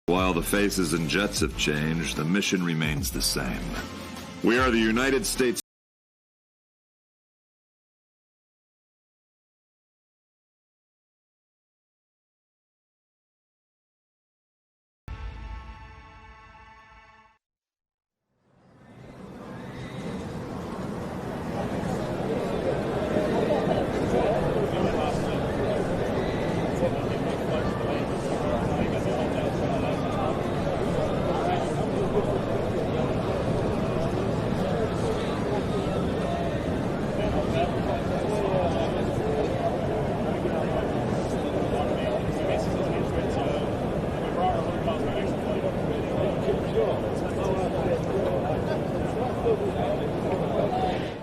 While the faces and jets have changed, the mission remains the same. We are the United States.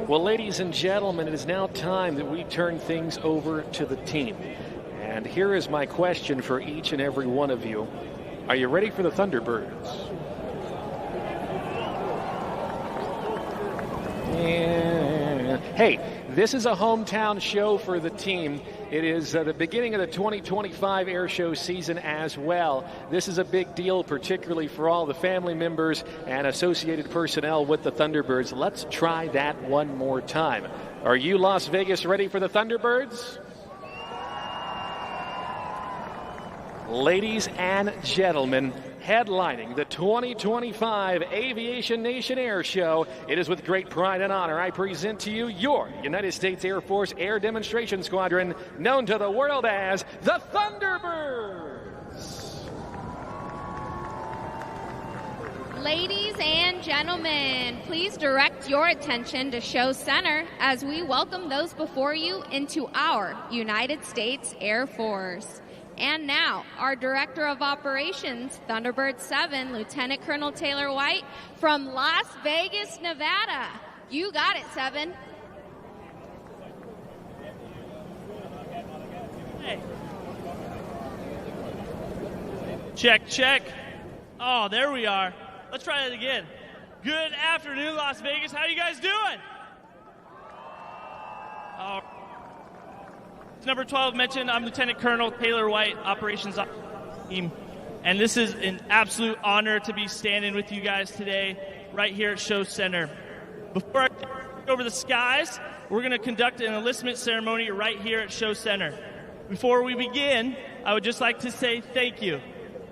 Well, ladies and gentlemen, it is now time that we turn things over to the team. And here is my question for each and every one of you. Are you ready for the Thunderbirds? Yeah. Hey, this is a hometown show for the team. It is the beginning of the 2025 air show season as well. This is a big deal, particularly for all the family members and associated personnel with the Thunderbirds. Let's try that one more time. Are you, Las Vegas, ready for the Thunderbirds? Ladies and gentlemen, headlining the 2025 Aviation Nation Air Show, it is with great pride and honor I present to you your United States Air Force Air Demonstration Squadron, known to the world as the Thunderbirds. Ladies and gentlemen, please direct your attention to Show Center as we welcome those before you into our United States Air Force. And now, our Director of Operations, Thunderbird 7, Lieutenant Colonel Taylor White from Las Vegas, Nevada. You got it, 7. Hey. Check, check. Oh, there we are. Let's try that again. Good afternoon, Las Vegas. How you guys doing? Oh. Number 12 mentioned, I'm Lieutenant Colonel Taylor White, Operations Team, and this is an absolute honor to be standing with you guys today right here at Show Center. Before I take over the skies, we're going to conduct an enlistment ceremony right here at Show Center. Before we begin, I would just like to say thank you.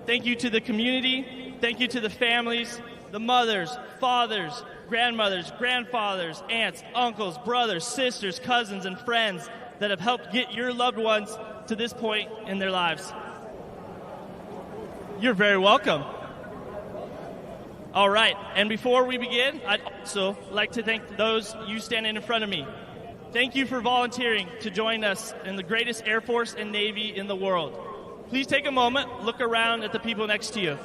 Thank you to the community, thank you to the families, the mothers, fathers, grandmothers, grandfathers, aunts, uncles, brothers, sisters, cousins, and friends that have helped get your loved ones to this point in their lives. You're very welcome. All right, and before we begin, I'd also like to thank those you standing in front of me. Thank you for volunteering to join us in the greatest Air Force and Navy in the world. Please take a moment, look around at the people next to you.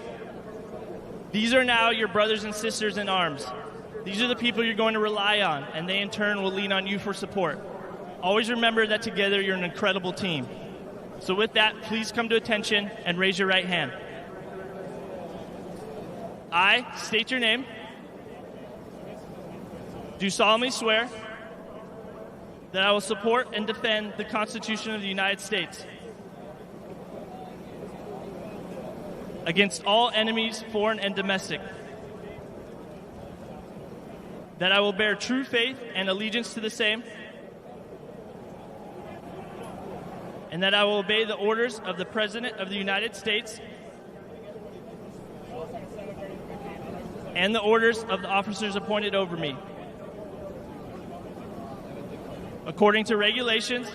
These are now your brothers and sisters in arms. These are the people you're going to rely on, and they in turn will lean on you for support. Always remember that together you're an incredible team. So with that, please come to attention and raise your right hand. I state your name. Do solemnly swear that I will support and defend the Constitution of the United States against all enemies, foreign and domestic. That I will bear true faith and allegiance to the same. And that I will obey the orders of the President of the United States and the orders of the officers appointed over me, according to regulations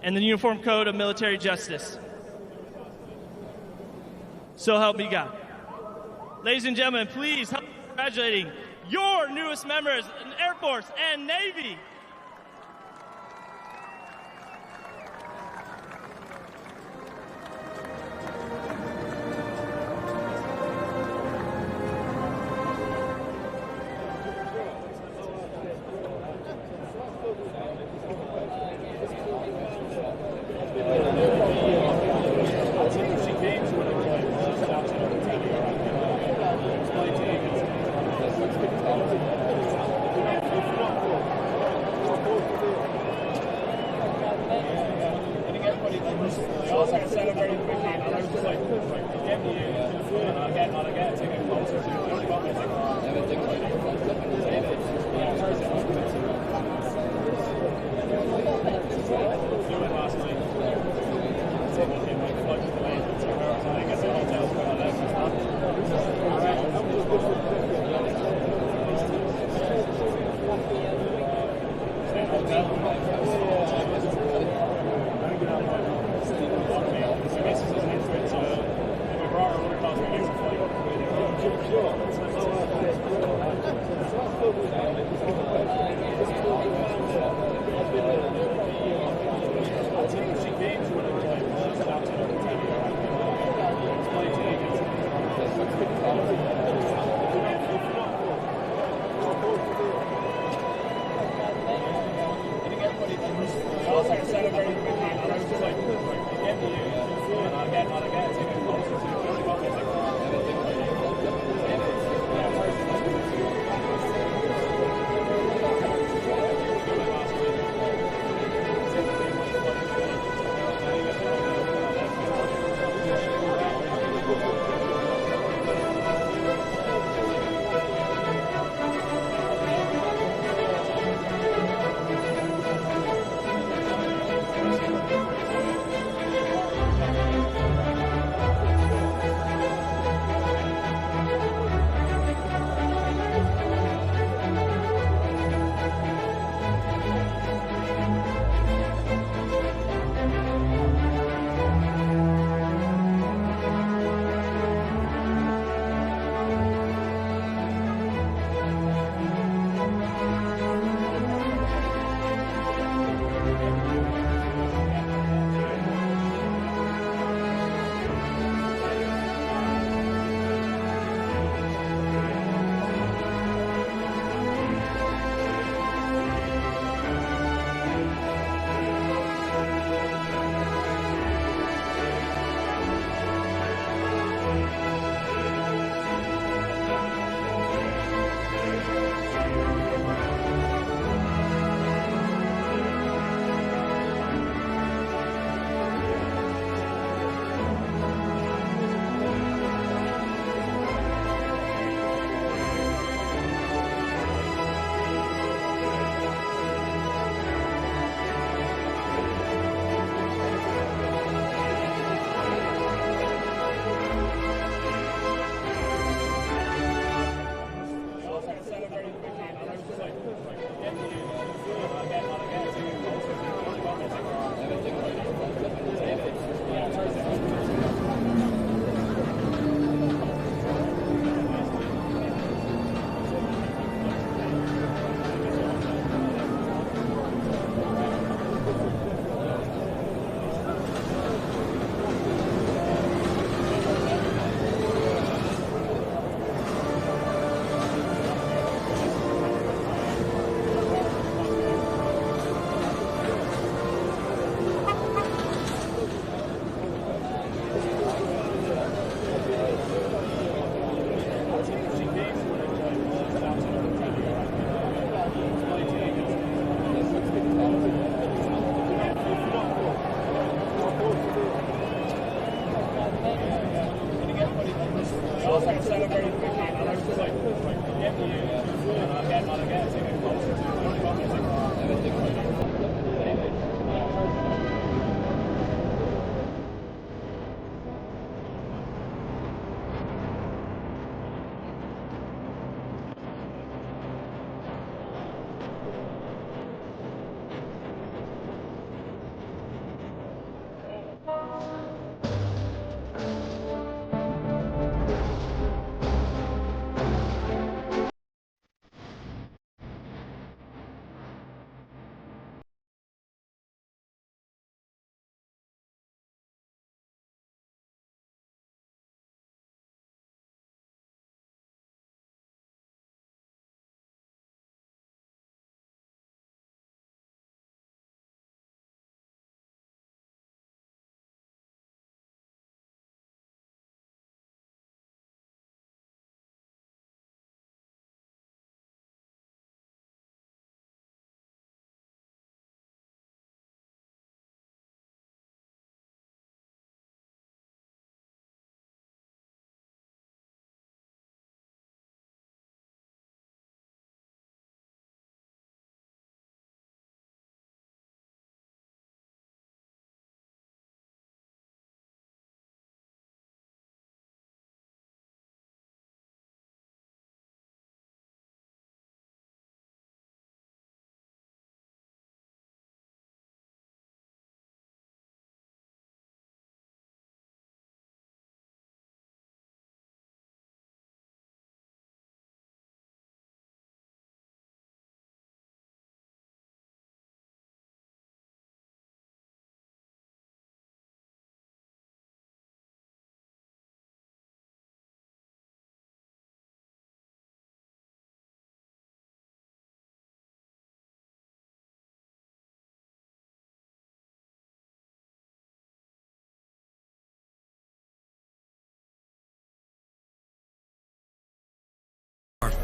and the Uniform Code of Military Justice. So help me God. Ladies and gentlemen, please help me congratulating your newest members in the Air Force and Navy.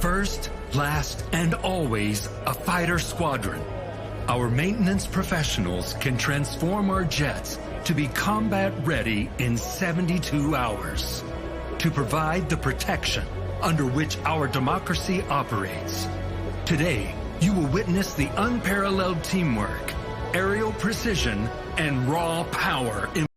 first, last, and always a fighter squadron. Our maintenance professionals can transform our jets to be combat ready in 72 hours to provide the protection under which our democracy operates. Today, you will witness the unparalleled teamwork, aerial precision, and raw power in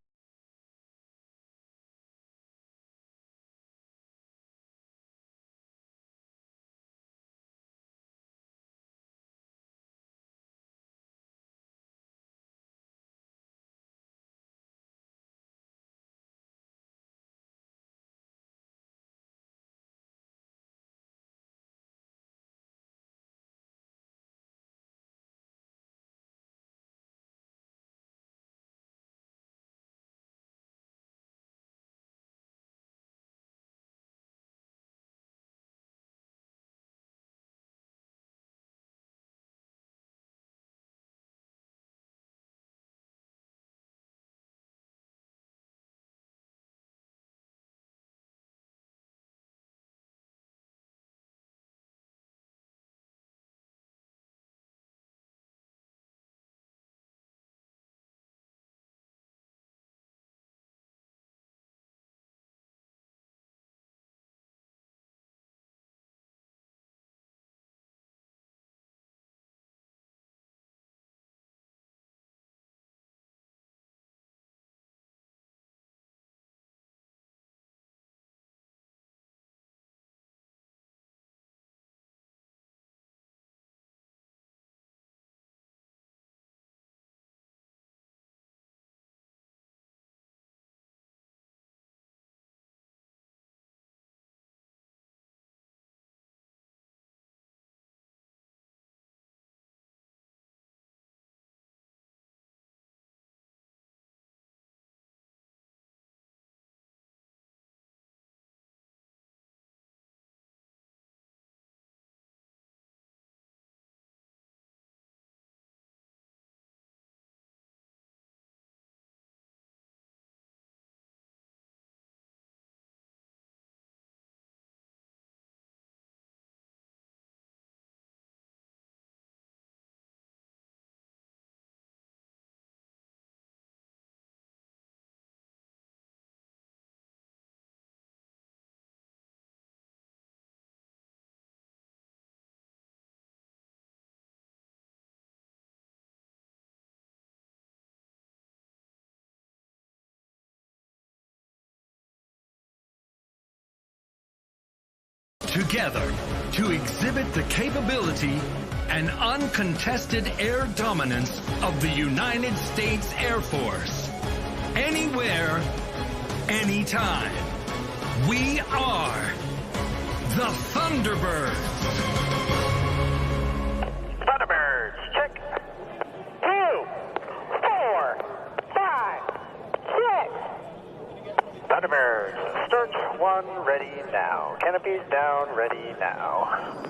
together to exhibit the capability and uncontested air dominance of the United States Air Force. Anywhere, anytime. We are the Thunderbirds. Thunderbirds, check. 2, 4, 5, 6. Thunderbirds, start 1, ready now. Canopies down, ready now.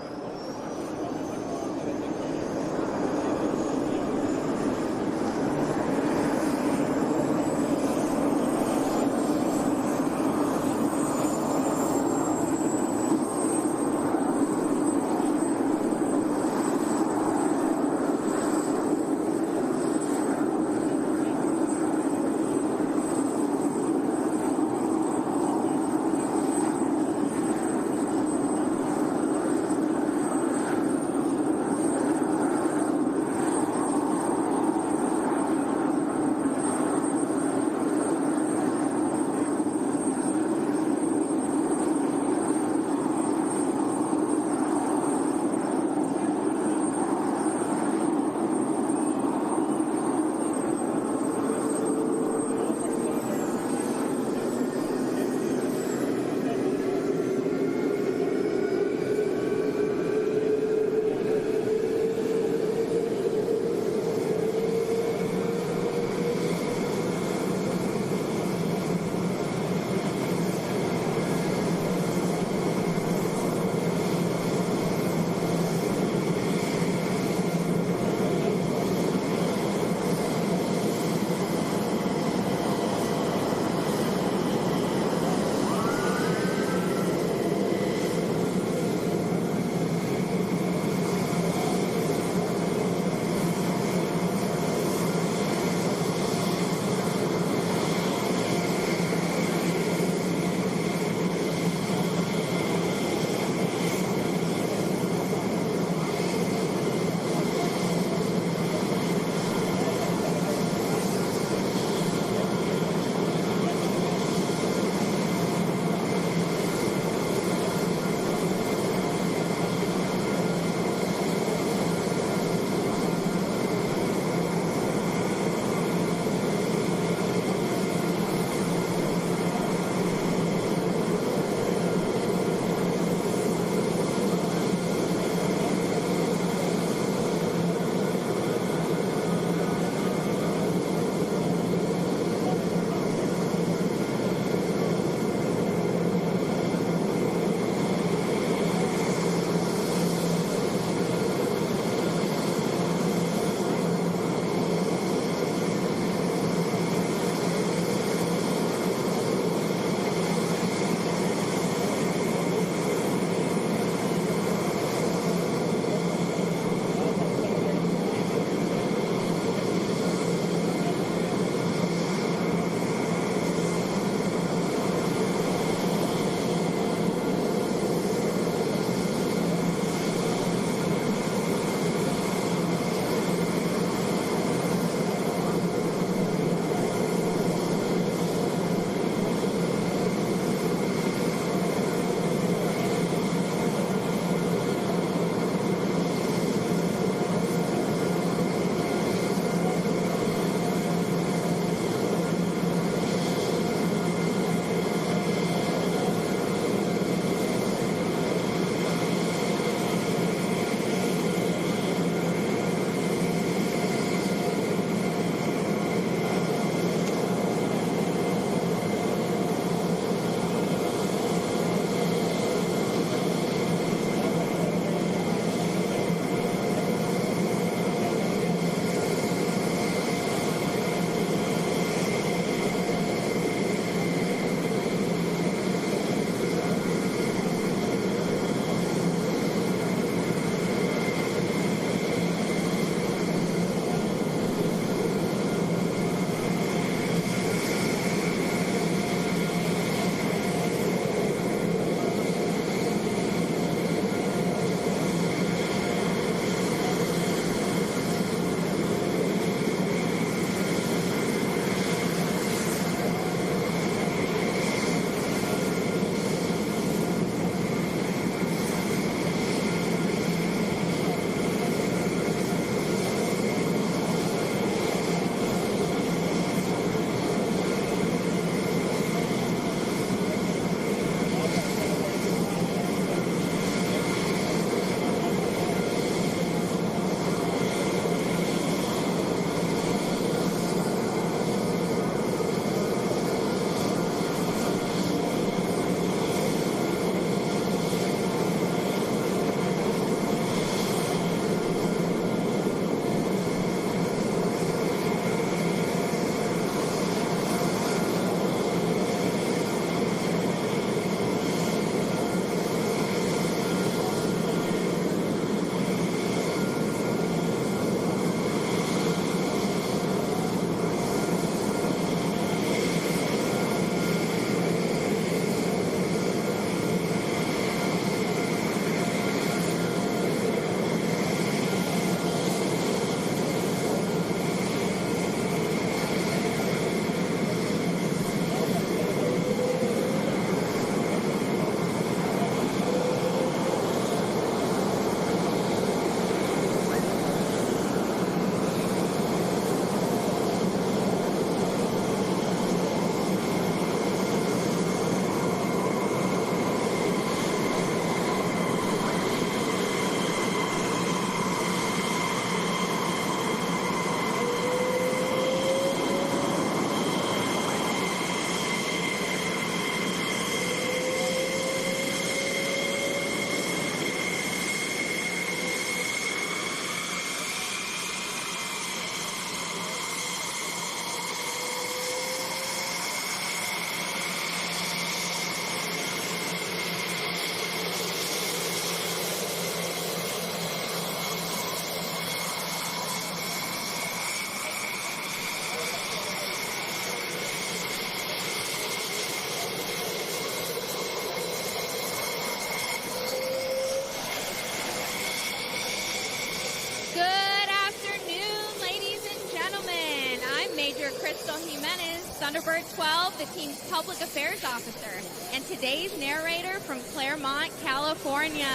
Thunderbird 12, the team's public affairs officer, and today's narrator from Claremont, California.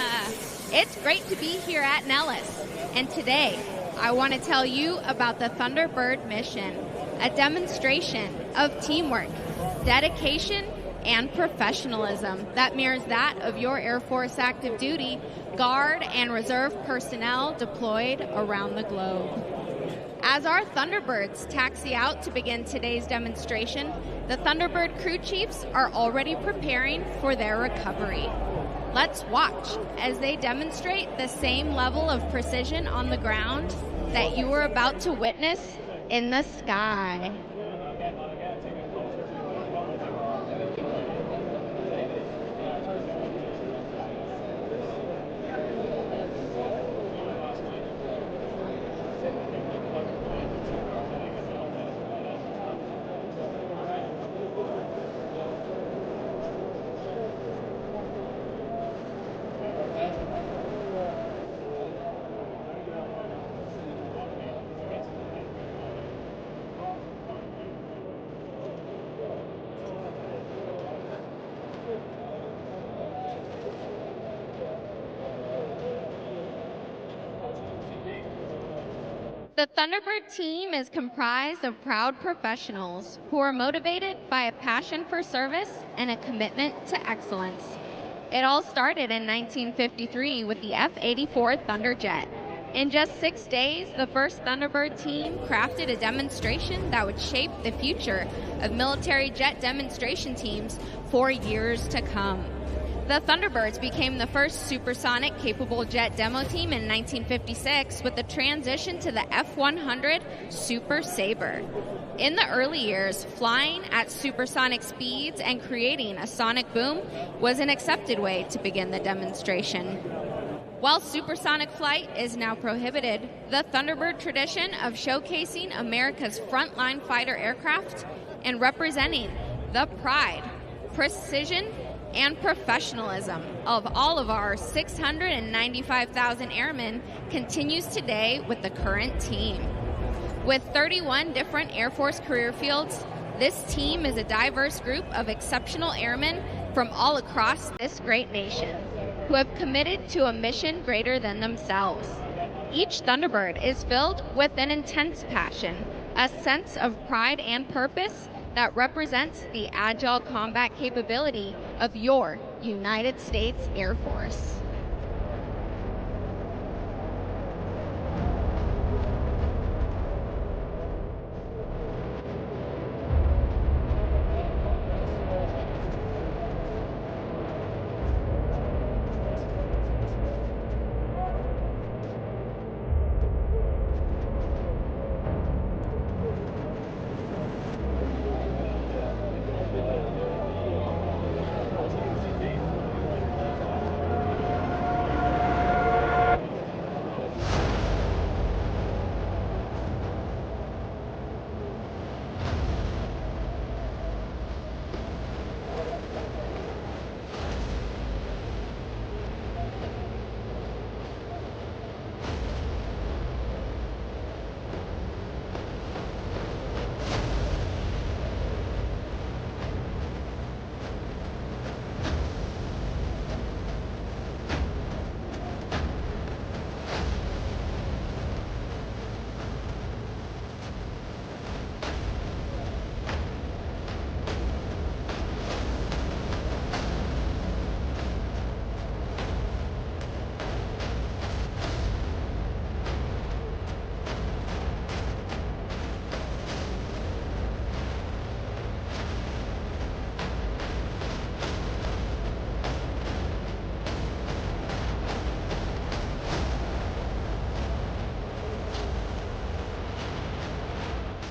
It's great to be here at Nellis, and today I want to tell you about the Thunderbird mission, a demonstration of teamwork, dedication, and professionalism that mirrors that of your Air Force active duty, Guard, and Reserve personnel deployed around the globe. As our Thunderbirds taxi out to begin today's demonstration, the Thunderbird crew chiefs are already preparing for their recovery. Let's watch as they demonstrate the same level of precision on the ground that you are about to witness in the sky. The Thunderbird team is comprised of proud professionals who are motivated by a passion for service and a commitment to excellence. It all started in 1953 with the F-84 Thunderjet. In just 6 days, the first Thunderbird team crafted a demonstration that would shape the future of military jet demonstration teams for years to come. The Thunderbirds became the first supersonic-capable jet demo team in 1956 with the transition to the F-100 Super Sabre. In the early years, flying at supersonic speeds and creating a sonic boom was an accepted way to begin the demonstration. While supersonic flight is now prohibited, the Thunderbird tradition of showcasing America's frontline fighter aircraft and representing the pride, precision, and professionalism of all of our 695,000 airmen continues today with the current team. With 31 different Air Force career fields, this team is a diverse group of exceptional airmen from all across this great nation who have committed to a mission greater than themselves. Each Thunderbird is filled with an intense passion, a sense of pride and purpose that represents the agile combat capability of your United States Air Force.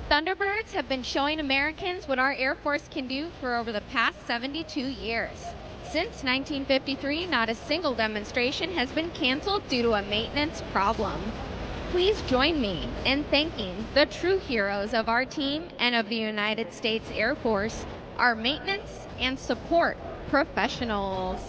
Thunderbirds have been showing Americans what our Air Force can do for over the past 72 years. Since 1953, not a single demonstration has been canceled due to a maintenance problem. Please join me in thanking the true heroes of our team and of the United States Air Force, our maintenance and support professionals.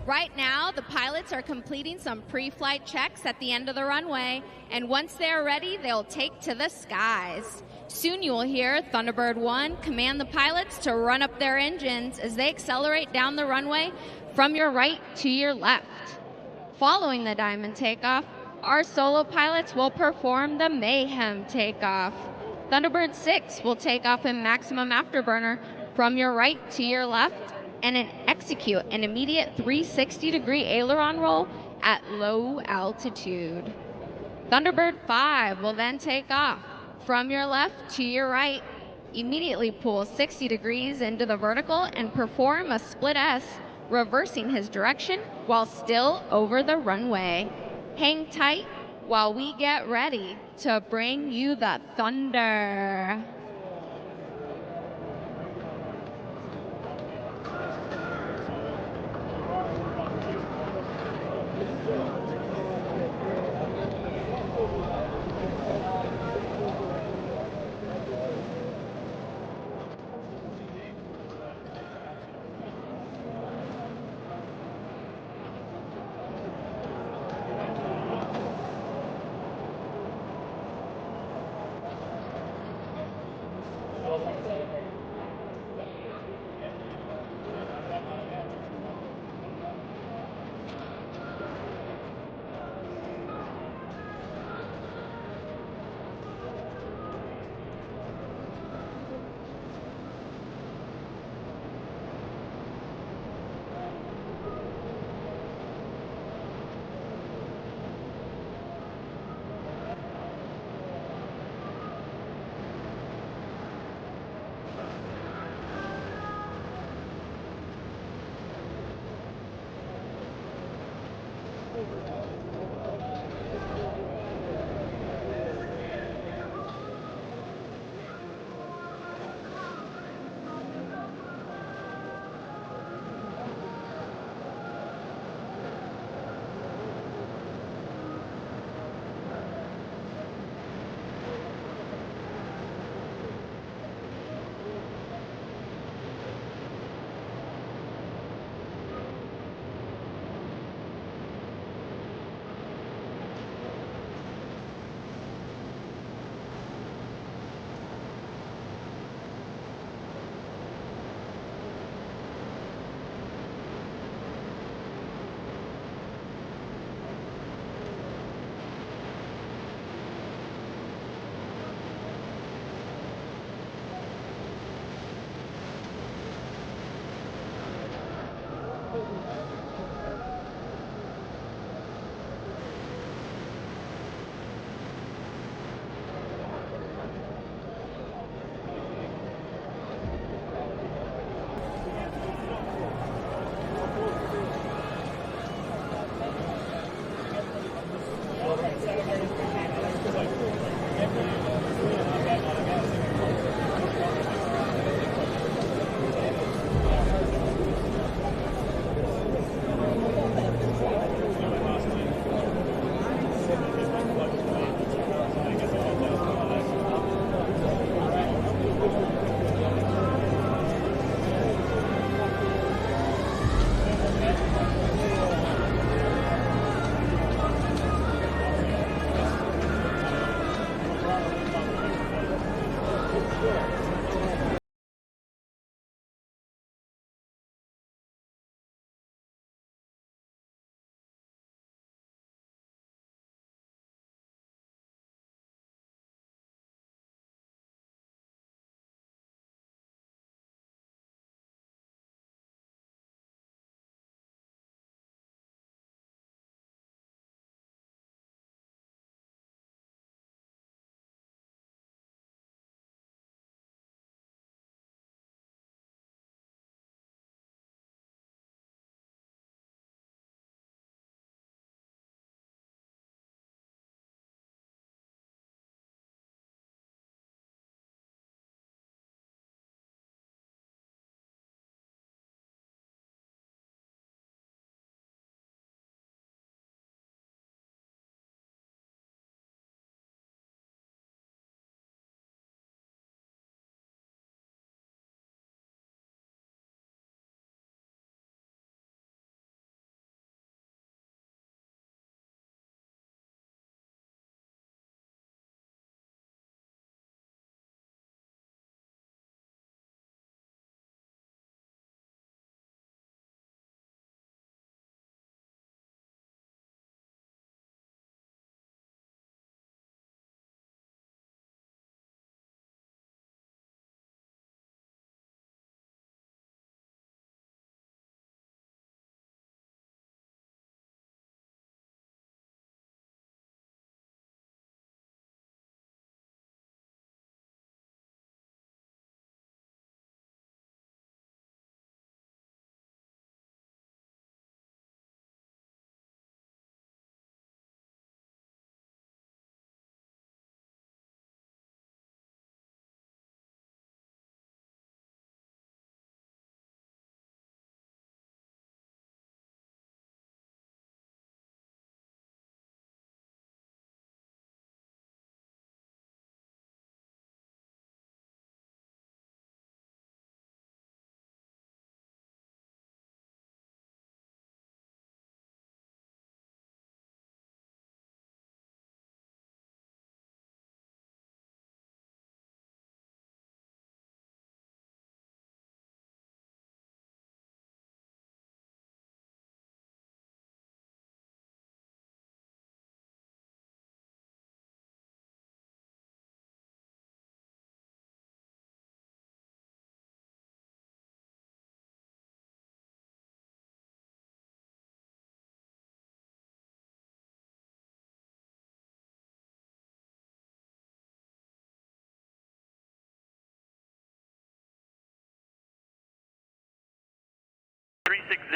Right now, the pilots are completing some pre-flight checks at the end of the runway, and once they're ready, they'll take to the skies. Soon you will hear Thunderbird 1 command the pilots to run up their engines as they accelerate down the runway from your right to your left. Following the diamond takeoff, our solo pilots will perform the mayhem takeoff. Thunderbird 6 will take off in maximum afterburner from your right to your left and execute an immediate 360-degree aileron roll at low altitude. Thunderbird 5 will then take off from your left to your right, immediately pull 60 degrees into the vertical and perform a split S, reversing his direction while still over the runway. Hang tight while we get ready to bring you the thunder.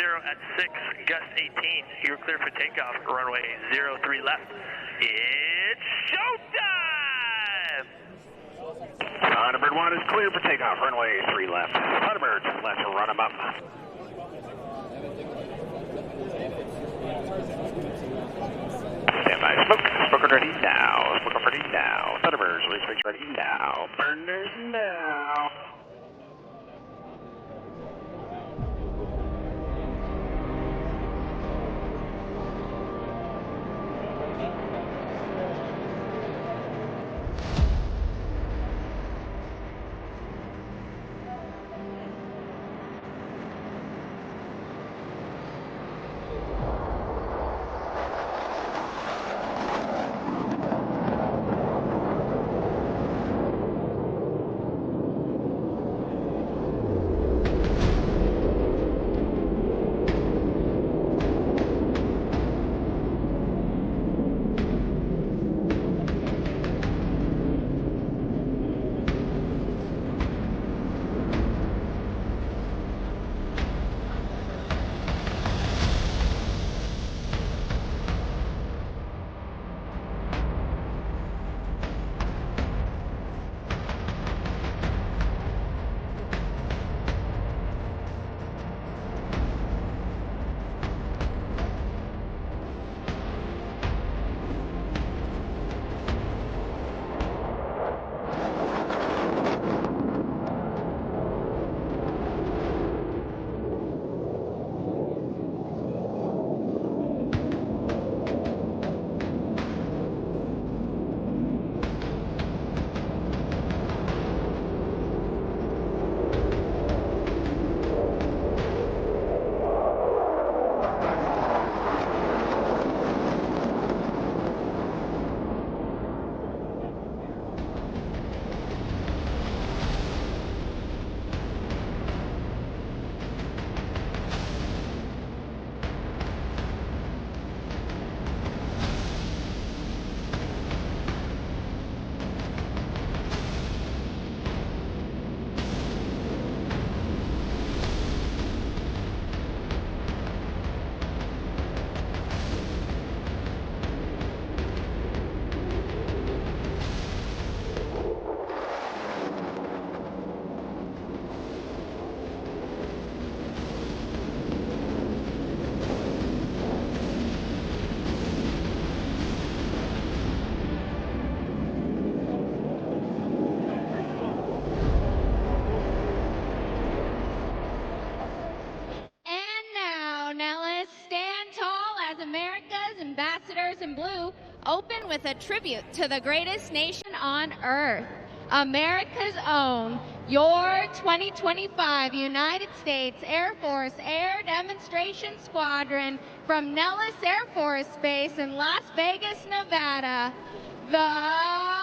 at 6, gust 18. You're clear for takeoff, runway 03 left. It's showtime! Thunderbird 1 is clear for takeoff, runway 3 left. Thunderbird, let's run them up. Stand by, smoke ready now, smoke ready now. Thunderbirds, release brakes ready now. Burners now. Nellis, stand tall as America's ambassadors in blue open with a tribute to the greatest nation on earth, America's own, your 2025 United States Air Force Air Demonstration Squadron from Nellis Air Force Base in Las Vegas, Nevada, the Thunderbirds!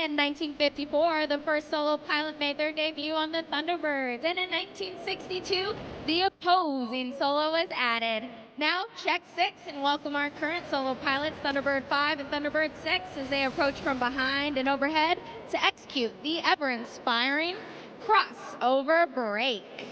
In 1954, the first solo pilot made their debut on the Thunderbirds, and in 1962, the opposing solo was added. Now, check 6 and welcome our current solo pilots, Thunderbird 5 and Thunderbird 6, as they approach from behind and overhead to execute the ever-inspiring crossover break.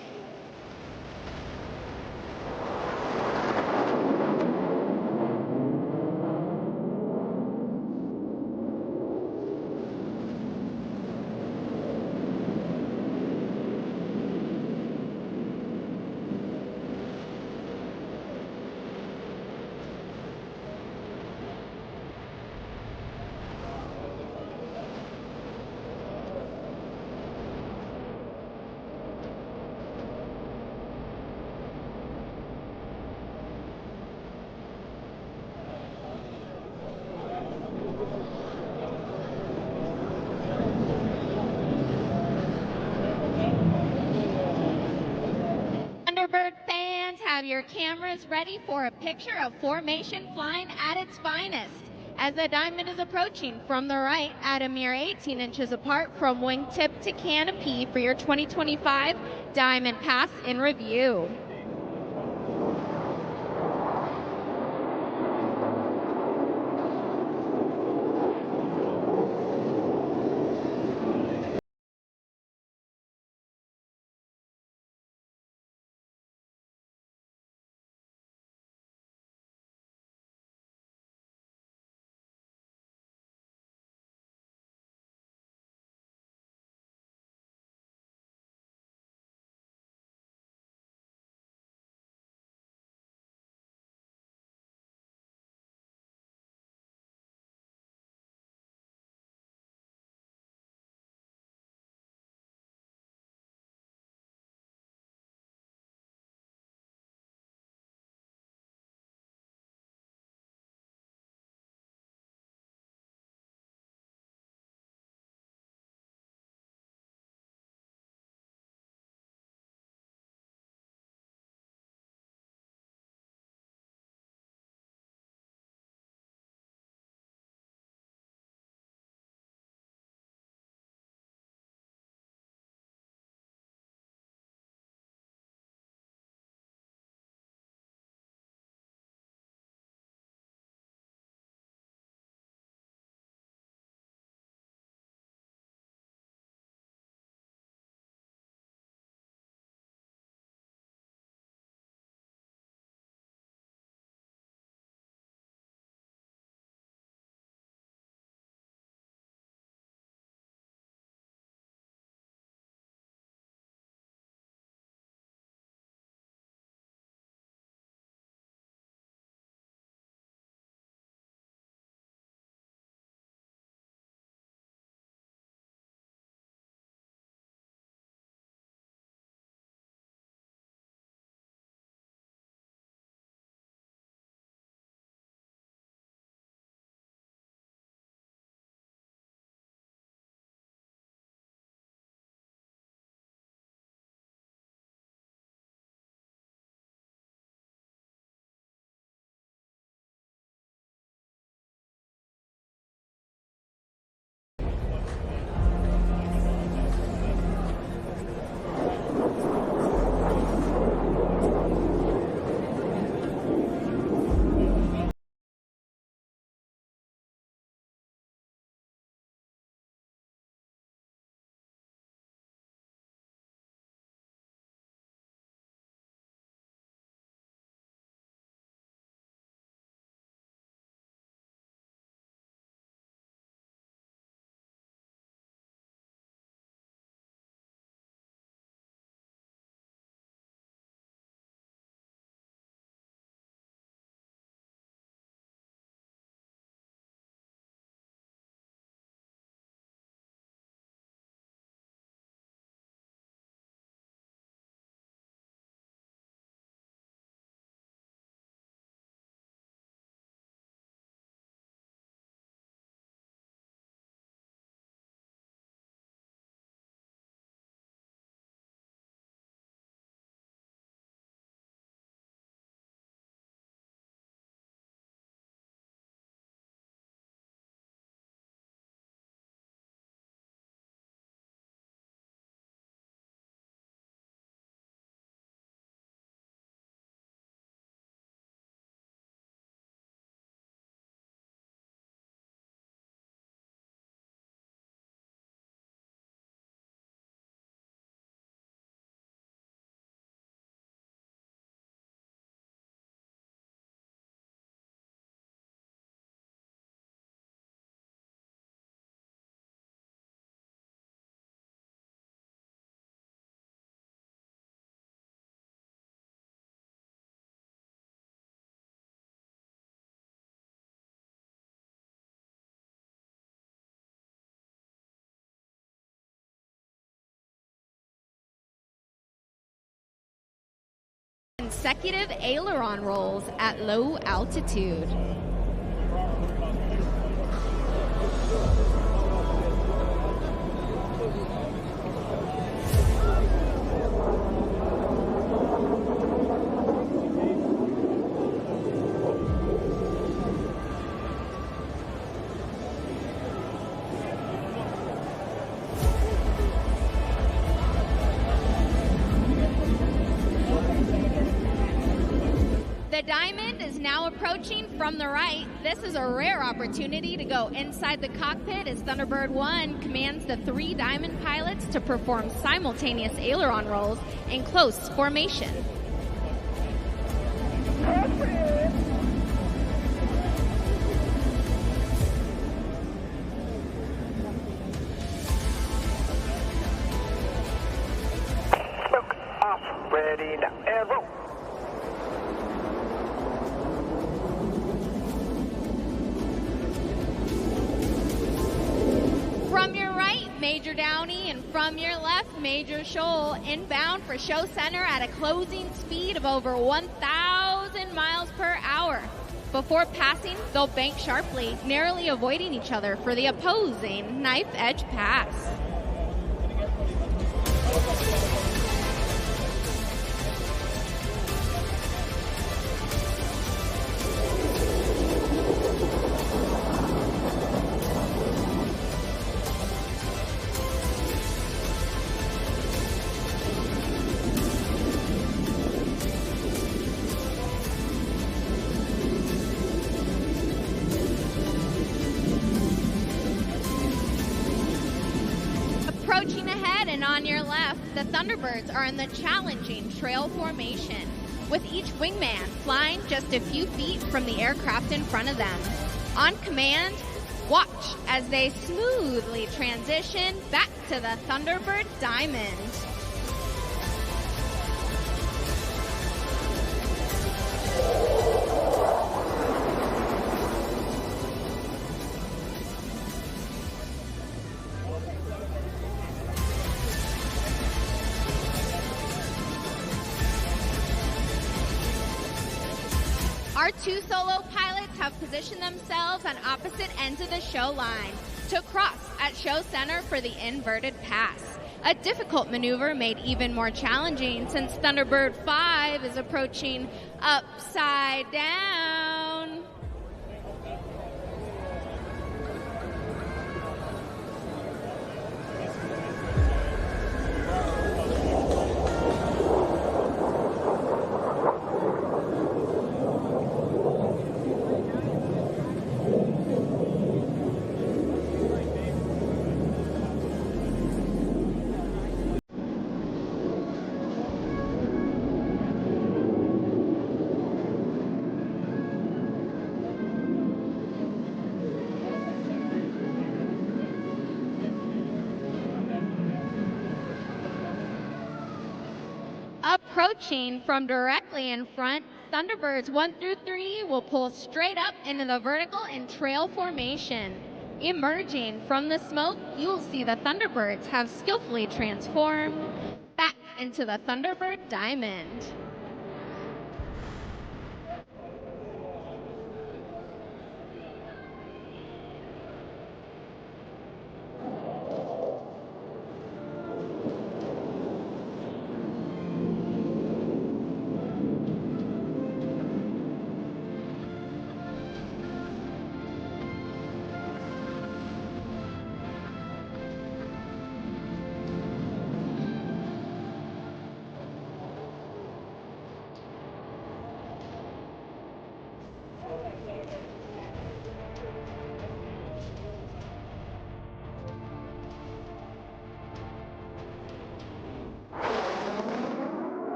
your cameras ready for a picture of formation flying at its finest. As the diamond is approaching from the right at a mere 18 inches apart from wingtip to canopy for your 2025 Diamond Pass in review. Consecutive aileron rolls at low altitude. The Diamond is now approaching from the right. This is a rare opportunity to go inside the cockpit as Thunderbird 1 commands the 3 Diamond pilots to perform simultaneous aileron rolls in close formation. Smoke off. Ready now. And roll. From your right, Major Downey, and from your left, Major Scholl, inbound for show center at a closing speed of over 1,000 miles per hour. Before passing, they'll bank sharply, narrowly avoiding each other for the opposing knife edge pass. Approaching ahead and on your left, the Thunderbirds are in the challenging trail formation, with each wingman flying just a few feet from the aircraft in front of them. On command, watch as they smoothly transition back to the Thunderbird Diamond. Our 2 solo pilots have positioned themselves on opposite ends of the show line to cross at show center for the inverted pass. A difficult maneuver made even more challenging since Thunderbird 5 is approaching upside down. Approaching from directly in front, Thunderbirds 1 through 3 will pull straight up into the vertical and trail formation. Emerging from the smoke, you will see the Thunderbirds have skillfully transformed back into the Thunderbird Diamond.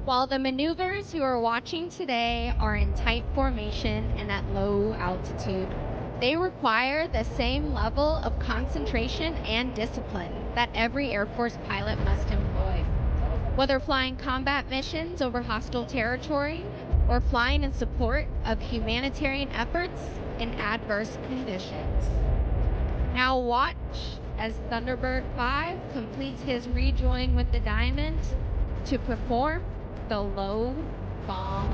While the maneuvers you are watching today are in tight formation and at low altitude, they require the same level of concentration and discipline that every Air Force pilot must employ. Whether flying combat missions over hostile territory or flying in support of humanitarian efforts in adverse conditions. Now watch as Thunderbird 5 completes his rejoin with the Diamond to perform the low bomb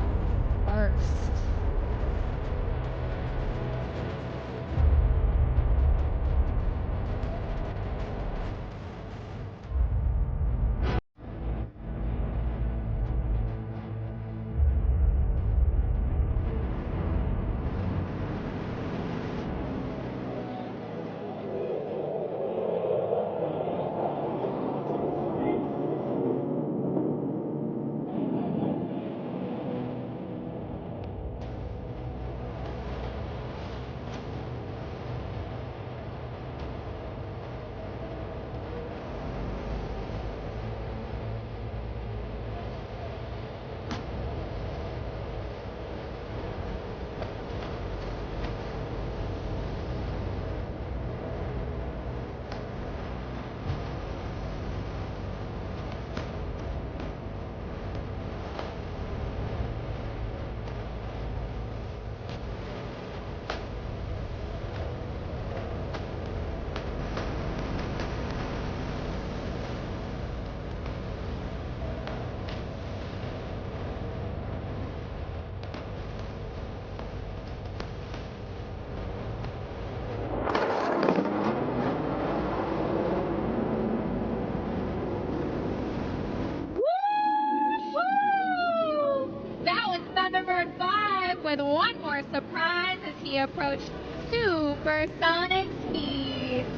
burst. Thunderbird 5 with one more surprise as he approached supersonic speeds.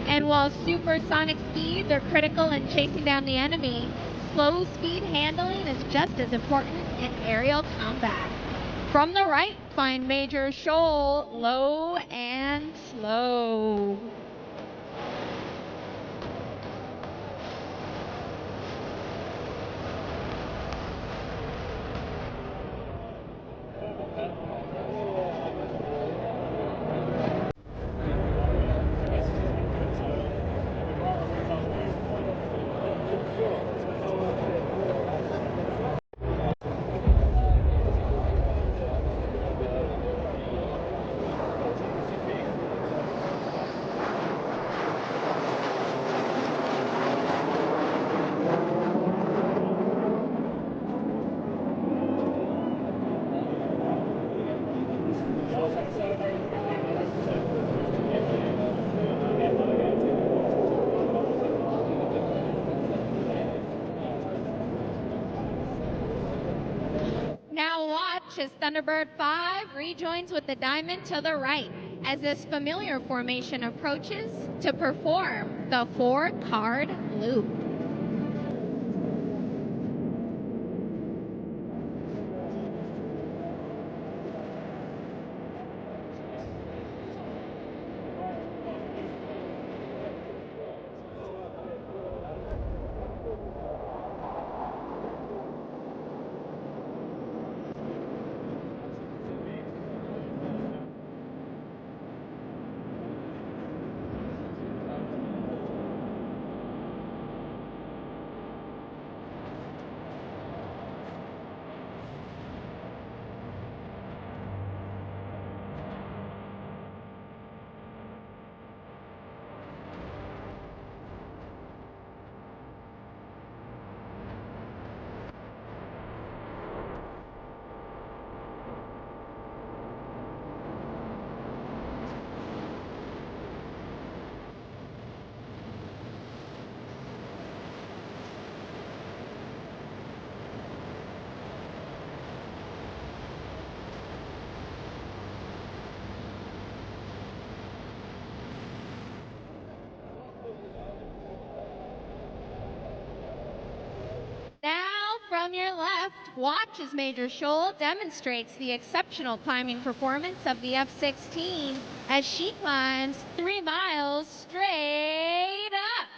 And while supersonic speeds are critical in chasing down the enemy, slow speed handling is just as important in aerial combat. From the right, find Major Shoal, low and slow. Now watch as Thunderbird 5 rejoins with the diamond to the right as this familiar formation approaches to perform the 4-card loop. Now, from your left, watch as Major Shoal demonstrates the exceptional climbing performance of the F-16 as she climbs 3 miles straight up.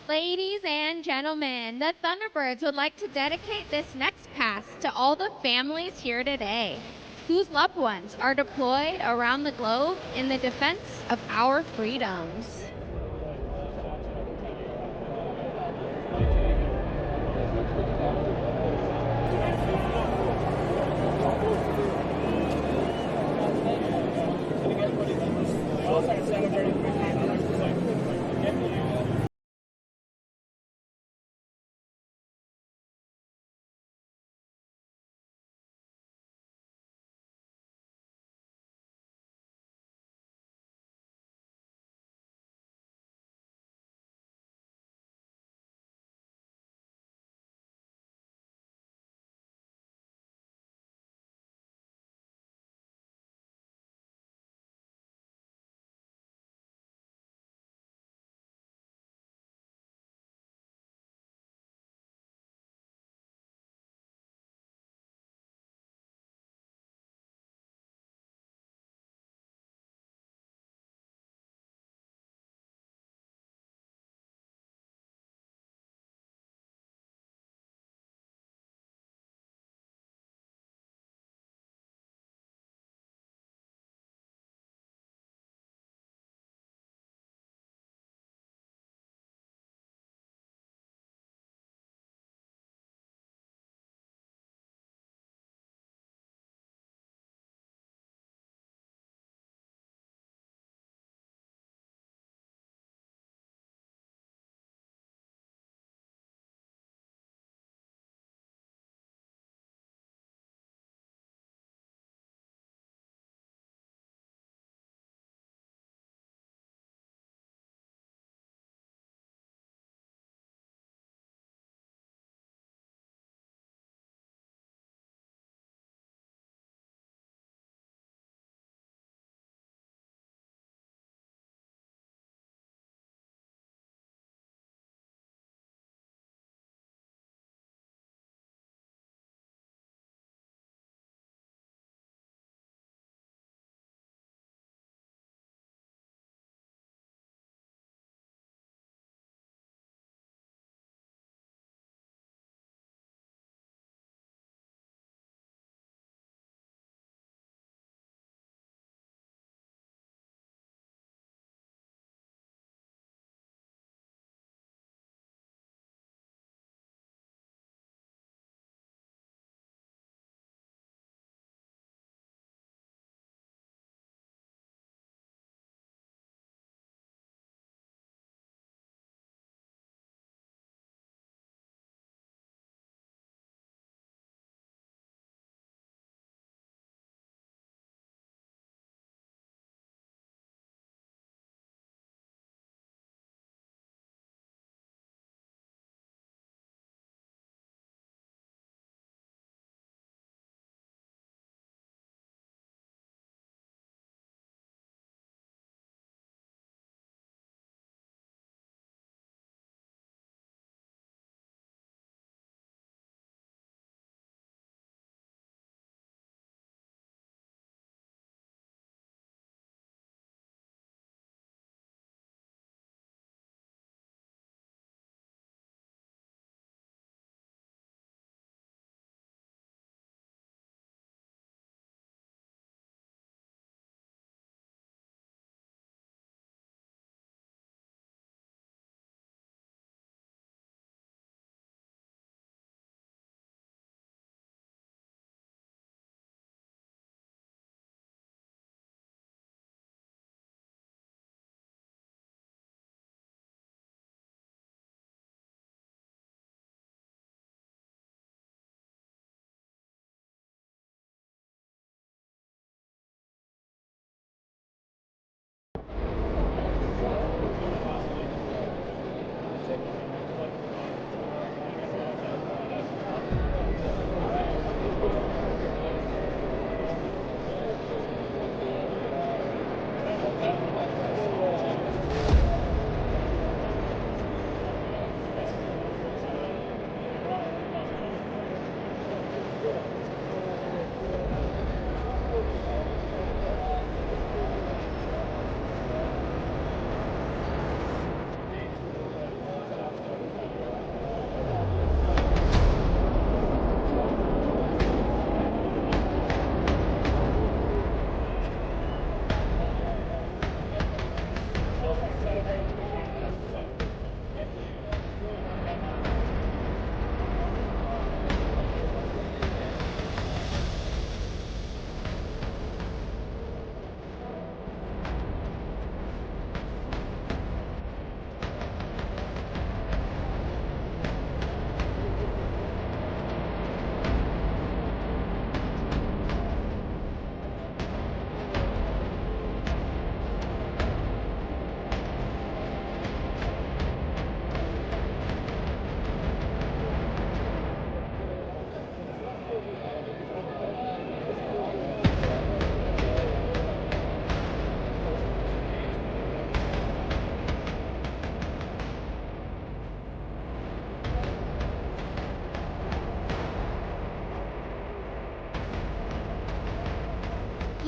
Ladies and gentlemen, the Thunderbirds would like to dedicate this next pass to all the families here today whose loved ones are deployed around the globe in the defense of our freedoms.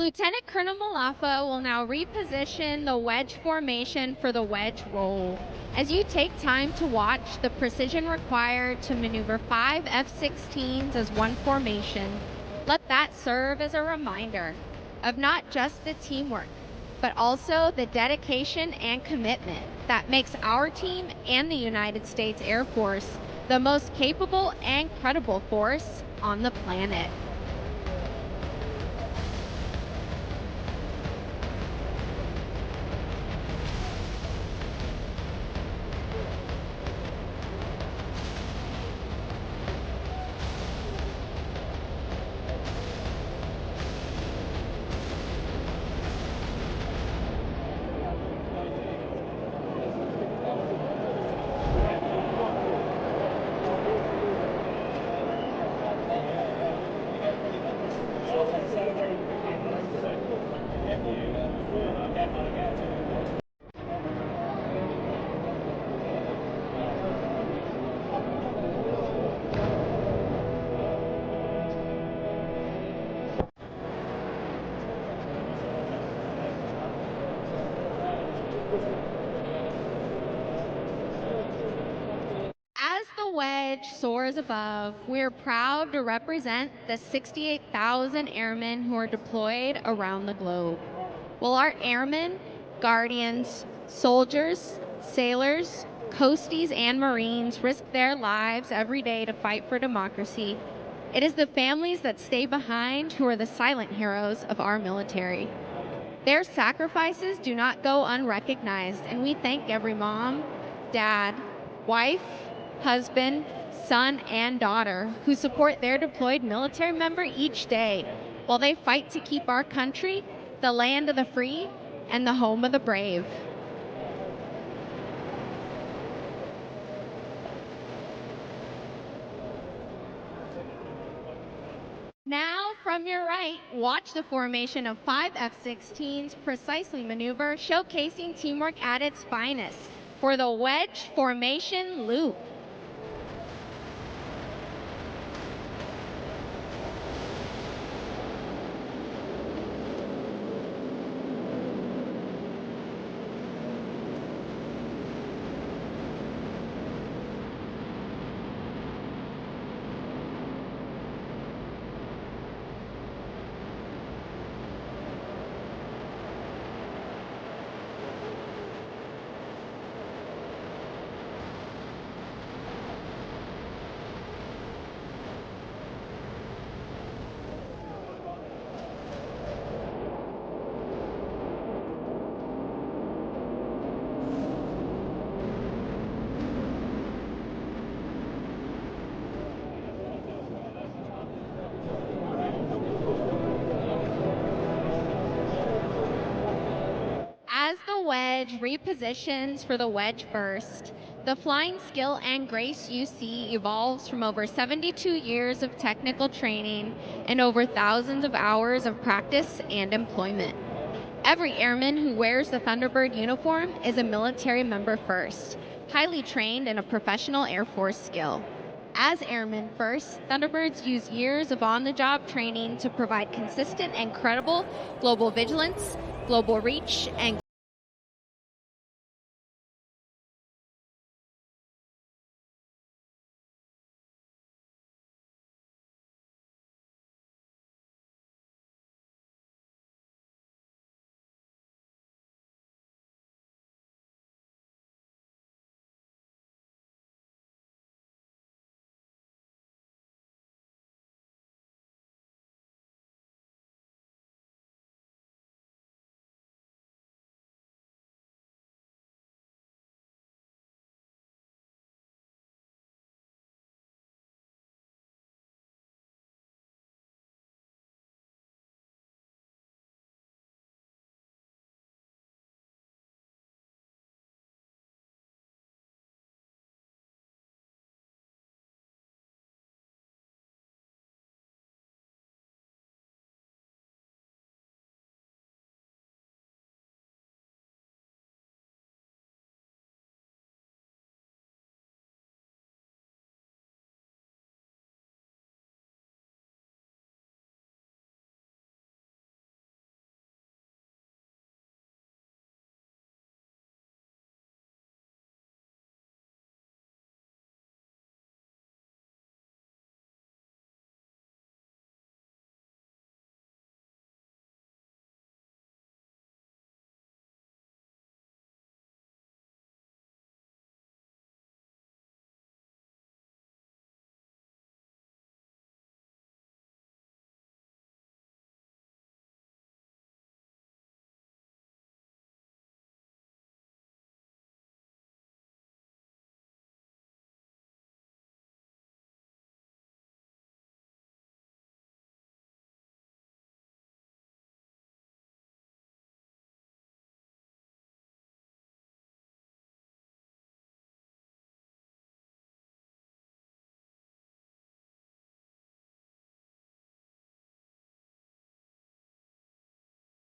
Lieutenant Colonel Malafa will now reposition the wedge formation for the wedge roll. As you take time to watch the precision required to maneuver 5 F-16s as one formation, let that serve as a reminder of not just the teamwork, but also the dedication and commitment that makes our team and the United States Air Force the most capable and credible force on the planet. As the wedge soars above, we're proud to represent the 68,000 airmen who are deployed around the globe. While our airmen, guardians, soldiers, sailors, coasties, and Marines risk their lives every day to fight for democracy, it is the families that stay behind who are the silent heroes of our military. Their sacrifices do not go unrecognized, and we thank every mom, dad, wife, husband, son, and daughter who support their deployed military member each day while they fight to keep our country the land of the free and the home of the brave. Now, from your right, watch the formation of 5 F-16s precisely maneuver, showcasing teamwork at its finest for the wedge formation loop. As the wedge repositions for the wedge burst, the flying skill and grace you see evolves from over 72 years of technical training and over thousands of hours of practice and employment. Every airman who wears the Thunderbird uniform is a military member first, highly trained in a professional Air Force skill. As airmen first, Thunderbirds use years of on-the-job training to provide consistent and credible global vigilance, global reach, and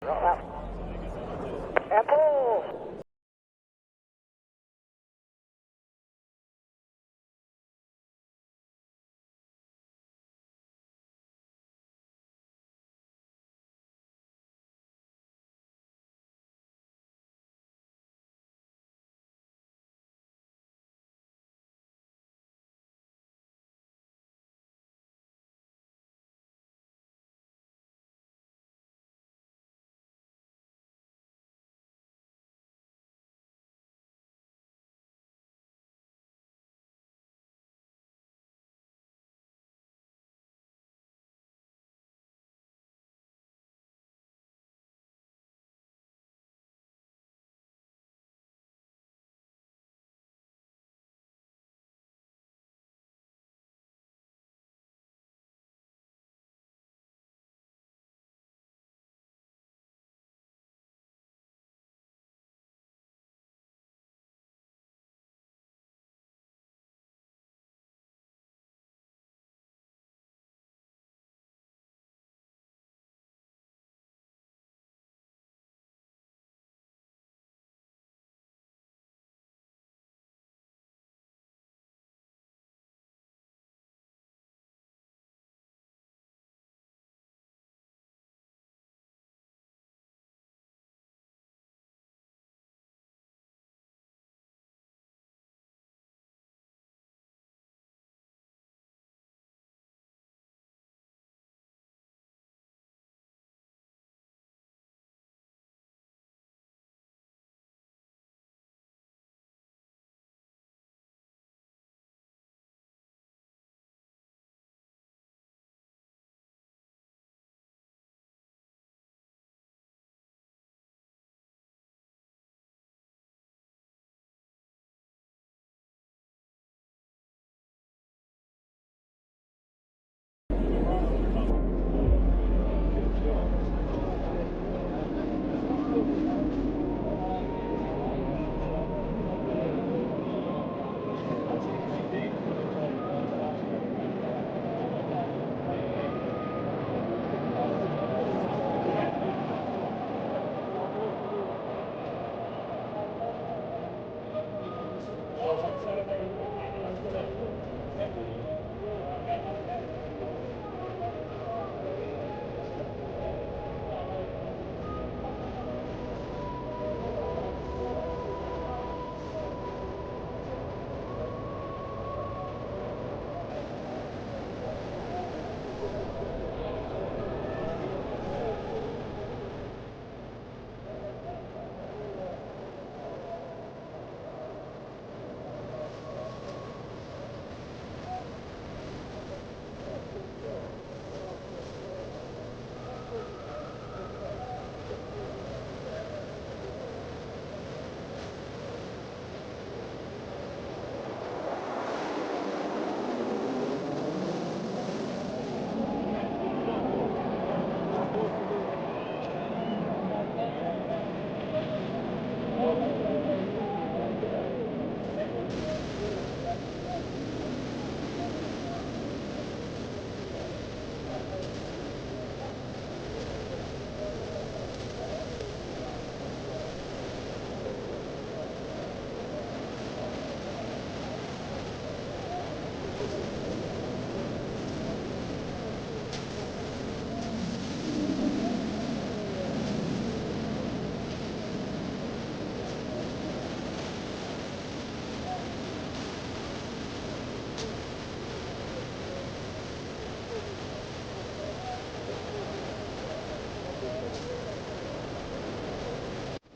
And pull.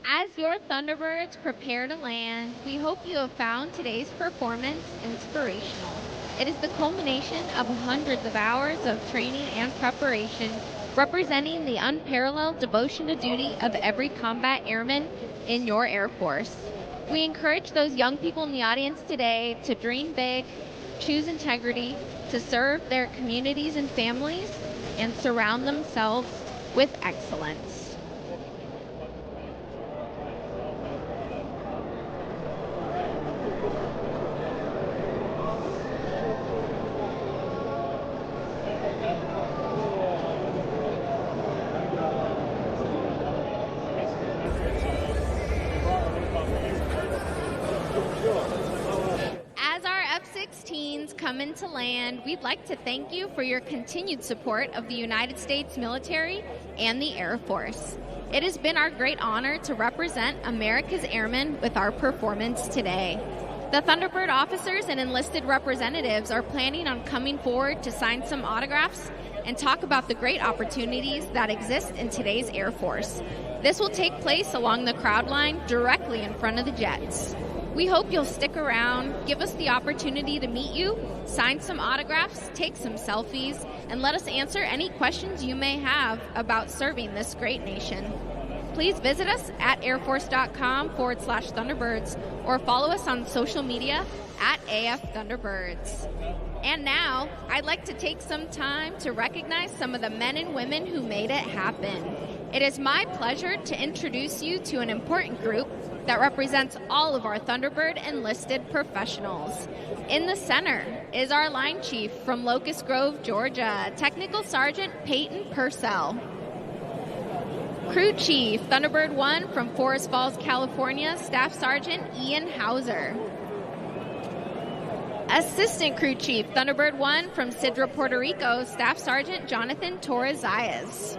As your Thunderbirds prepare to land, we hope you have found today's performance inspirational. It is the culmination of hundreds of hours of training and preparation, representing the unparalleled devotion to duty of every combat airman in your Air Force. We encourage those young people in the audience today to dream big, choose integrity, to serve their communities and families, and surround themselves with excellence. F-16s coming to land, we'd like to thank you for your continued support of the United States military and the Air Force. It has been our great honor to represent America's airmen with our performance today. The Thunderbird officers and enlisted representatives are planning on coming forward to sign some autographs and talk about the great opportunities that exist in today's Air Force. This will take place along the crowd line directly in front of the jets. We hope you'll stick around, give us the opportunity to meet you, sign some autographs, take some selfies, and let us answer any questions you may have about serving this great nation. Please visit us at airforce.com/Thunderbirds or follow us on social media at AF Thunderbirds. And now, I'd like to take some time to recognize some of the men and women who made it happen. It is my pleasure to introduce you to an important group that represents all of our Thunderbird enlisted professionals. In the center is our line chief from Locust Grove, Georgia, Technical Sergeant Peyton Purcell. Crew Chief, Thunderbird 1 from Forest Falls, California, Staff Sergeant Ian Hauser. Assistant Crew Chief, Thunderbird 1 from Sidra, Puerto Rico, Staff Sergeant Jonathan Torres-Zayas.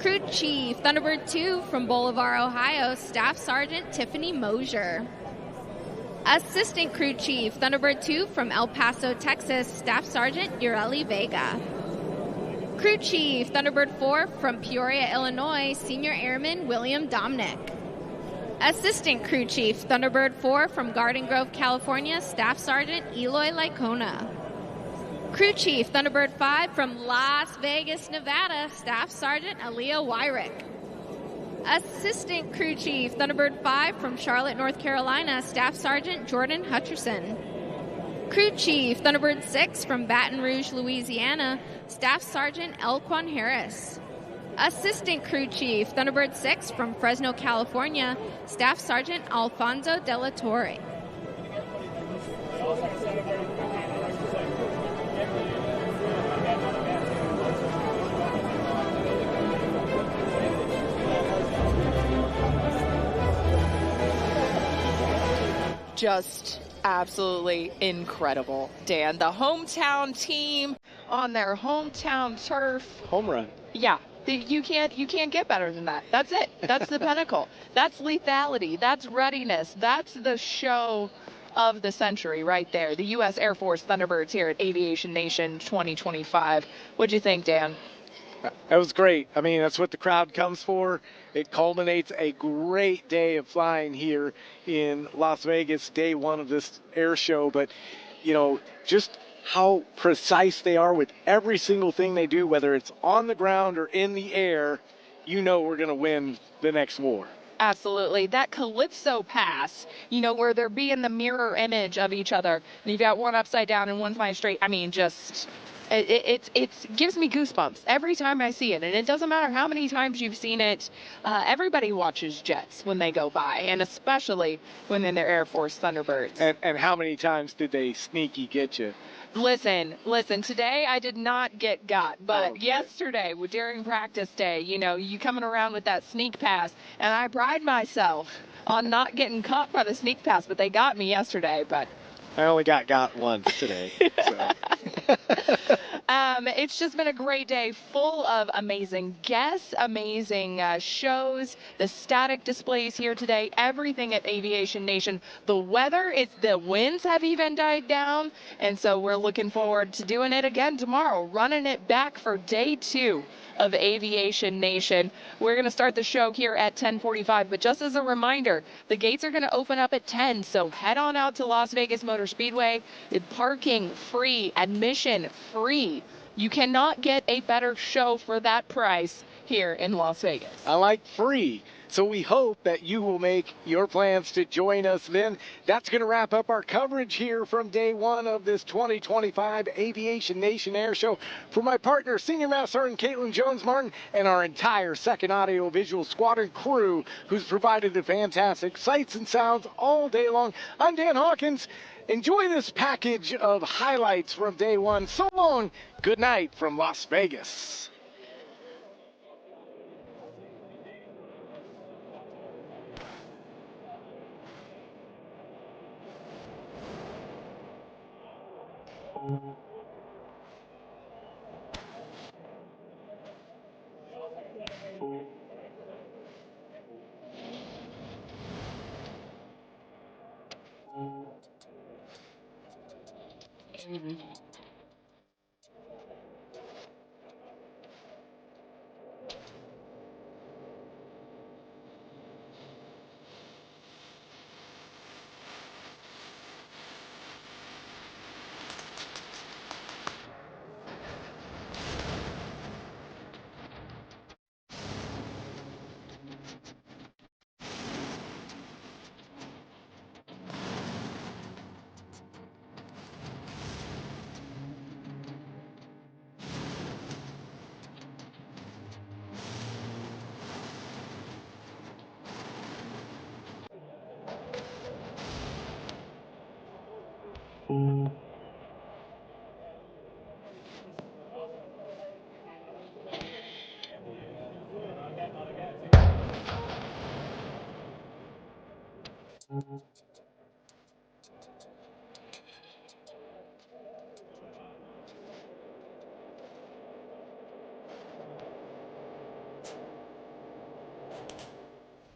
Crew Chief, Thunderbird 2 from Bolivar, Ohio, Staff Sergeant Tiffany Mosier. Assistant Crew Chief, Thunderbird 2 from El Paso, Texas, Staff Sergeant Ureli Vega. Crew Chief, Thunderbird 4 from Peoria, Illinois, Senior Airman William Domnick. Assistant Crew Chief, Thunderbird 4 from Garden Grove, California, Staff Sergeant Eloy Lycona. Crew Chief, Thunderbird 5 from Las Vegas, Nevada, Staff Sergeant Aaliyah Wyrick. Assistant Crew Chief, Thunderbird 5 from Charlotte, North Carolina, Staff Sergeant Jordan Hutcherson. Crew Chief, Thunderbird 6 from Baton Rouge, Louisiana, Staff Sergeant Elquan Harris. Assistant Crew Chief, Thunderbird 6 from Fresno, California, Staff Sergeant Alfonso De La Torre. Just absolutely incredible, Dan. The hometown team on their hometown turf. Home run. Yeah, you can't get better than that. That's it. That's the pinnacle. That's lethality. That's readiness. That's the show of the century right there. The U.S. Air Force Thunderbirds here at Aviation Nation 2025. What'd you think, Dan? That was great. I mean, that's what the crowd comes for. It culminates a great day of flying here in Las Vegas, day one of this air show. But, you know, just how precise they are with every single thing they do, whether it's on the ground or in the air, you know we're going to win the next war. Absolutely. That Calypso pass, you know, where they're being the mirror image of each other. And you've got one upside down and one flying straight. I mean, just... It gives me goosebumps every time I see it, and it doesn't matter how many times you've seen it. Everybody watches jets when they go by, and especially when they're Air Force Thunderbirds. And how many times did they sneaky get you? Listen, today I did not get got, but yesterday during practice day, you know, you coming around with that sneak pass, and I pride myself on not getting caught by the sneak pass, but they got me yesterday, but... I only got once today, so... It's just been a great day full of amazing guests, amazing shows, the static displays here today, everything at Aviation Nation. The weather, the winds have even died down, and so we're looking forward to doing it again tomorrow, running it back for day 2 of Aviation Nation. We're going to start the show here at 10:45, but just as a reminder, the gates are going to open up at 10, so head on out to Las Vegas Motor Speedway. Parking free, admission free. You cannot get a better show for that price here in Las Vegas. I like free. So we hope that you will make your plans to join us then. That's going to wrap up our coverage here from day 1 of this 2025 Aviation Nation Air Show. For my partner, Senior Master Sergeant Caitlin Jones-Martin, and our entire 2nd Audio Visual Squadron crew, who's provided the fantastic sights and sounds all day long, I'm Dan Hawkins. Enjoy this package of highlights from day 1. So long. Good night from Las Vegas.